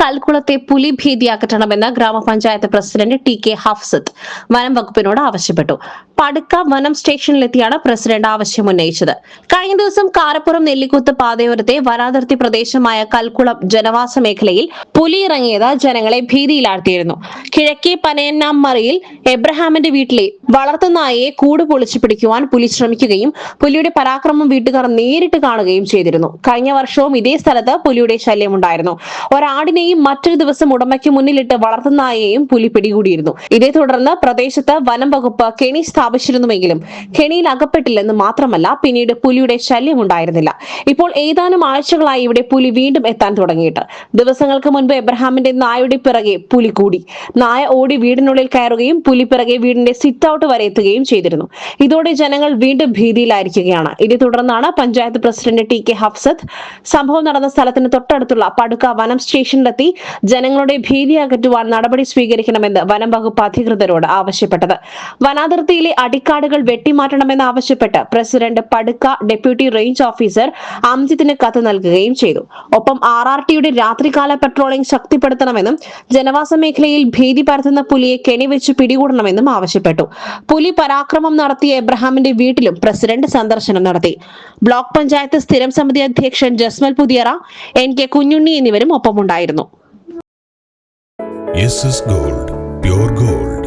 കൽക്കുളത്തെ പുലി ഭീതി അകറ്റണമെന്ന് ഗ്രാമപഞ്ചായത്ത് പ്രസിഡന്റ് ടി.കെ. ഹഫ്സത്ത് വനം വകുപ്പിനോട് ആവശ്യപ്പെട്ടു. പടുക്ക വനം സ്റ്റേഷനിലെത്തിയാണ് പ്രസിഡന്റ് ആവശ്യം ഉന്നയിച്ചത്. കഴിഞ്ഞ ദിവസം കാരപ്പുറം നെല്ലിക്കുത്ത് പാതയോരത്തെ വനാതിർത്തി പ്രദേശമായ കൽക്കുളം ജനവാസ മേഖലയിൽ പുലി ഇറങ്ങിയത് ജനങ്ങളെ ഭീതിയിലാഴ്ത്തിയിരുന്നു. കിഴക്കേ പനയന്നാമറിയിൽ എബ്രഹാമിന്റെ വീട്ടിലെ വളർത്തുനായയെ കൂട് പൊളിച്ചു പിടിക്കുവാൻ പുലി ശ്രമിക്കുകയും പുലിയുടെ പരാക്രമം വീട്ടുകാർ നേരിട്ട് കാണുകയും ചെയ്തിരുന്നു. കഴിഞ്ഞ വർഷവും ഇതേ സ്ഥലത്ത് പുലിയുടെ ശല്യമുണ്ടായിരുന്നു. ഒരാടിനെയും മറ്റൊരു ദിവസം ഉടമയ്ക്ക് മുന്നിലിട്ട് വളർത്തുനായയെയും പുലി പിടികൂടിയിരുന്നു. ഇതേ തുടർന്ന് പ്രദേശത്ത് വനം വകുപ്പ് കെണി സ്ഥാപിച്ചിരുന്നുവെങ്കിലും കെണിയിൽ അകപ്പെട്ടില്ലെന്ന് മാത്രമല്ല, പിന്നീട് പുലിയുടെ ശല്യം ഉണ്ടായിരുന്നില്ല. ഇപ്പോൾ ഏതാനും ആഴ്ചകളായി ഇവിടെ പുലി വീണ്ടും എത്താൻ തുടങ്ങിയിട്ട്. ദിവസങ്ങൾക്ക് മുൻപ് എബ്രഹാമിന്റെ നായയുടെ പിറകെ പുലി കൂടി. നായ ഓടി വീടിനുള്ളിൽ കയറുകയും പുലി പിറകെ വീടിന്റെ സിറ്റ് ഔട്ട് വരെ എത്തുകയും ചെയ്തിരുന്നു. ഇതോടെ ജനങ്ങൾ വീണ്ടും ഭീതിയിലായിരിക്കുകയാണ്. ഇതേ തുടർന്നാണ് പഞ്ചായത്ത് പ്രസിഡന്റ് ടി.കെ. ഹഫ്സത്ത് സംഭവം നടന്ന സ്ഥലത്തിന് തൊട്ടടുത്തുള്ള പടുക്ക വനം സ്റ്റേഷനിലെത്തി ജനങ്ങളുടെ ഭീതി അകറ്റുവാൻ നടപടി സ്വീകരിക്കണമെന്ന് വനം വകുപ്പ് അധികൃതരോട് ആവശ്യപ്പെട്ടത്. വനാതിർത്തിയിലെ അടിക്കാടുകൾ വെട്ടിമാറ്റണമെന്ന് ആവശ്യപ്പെട്ട് പ്രസിഡന്റ് പടുക്ക ഡെപ്യൂട്ടി റേഞ്ച് ഓഫീസർ അംജിത്തിന് കത്ത് നൽകുകയും ചെയ്തു. ഒപ്പം RRTയുടെ രാത്രികാല പെട്രോളിംഗ് ശക്തിപ്പെടുത്തണമെന്നും ജനവാസ മേഖലയിൽ ഭീതി പരത്തുന്ന പുലിയെ കെണിവെച്ച് പിടികൂടണമെന്നും ആവശ്യപ്പെട്ടു. പുലി പരാക്രമം നടത്തിയ എബ്രഹാമിന്റെ വീട്ടിലും പ്രസിഡന്റ് സന്ദർശനം നടത്തി. ബ്ലോക്ക് പഞ്ചായത്ത് സ്ഥിരം സമിതി അധ്യക്ഷൻ ജസ്മൽ പുതിയറ, NK കുഞ്ഞുണ്ണി എന്നിവരും ഒപ്പമുണ്ടായിരുന്നു. SS Gold, Pure Gold.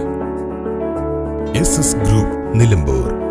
SS Group, Nilambur.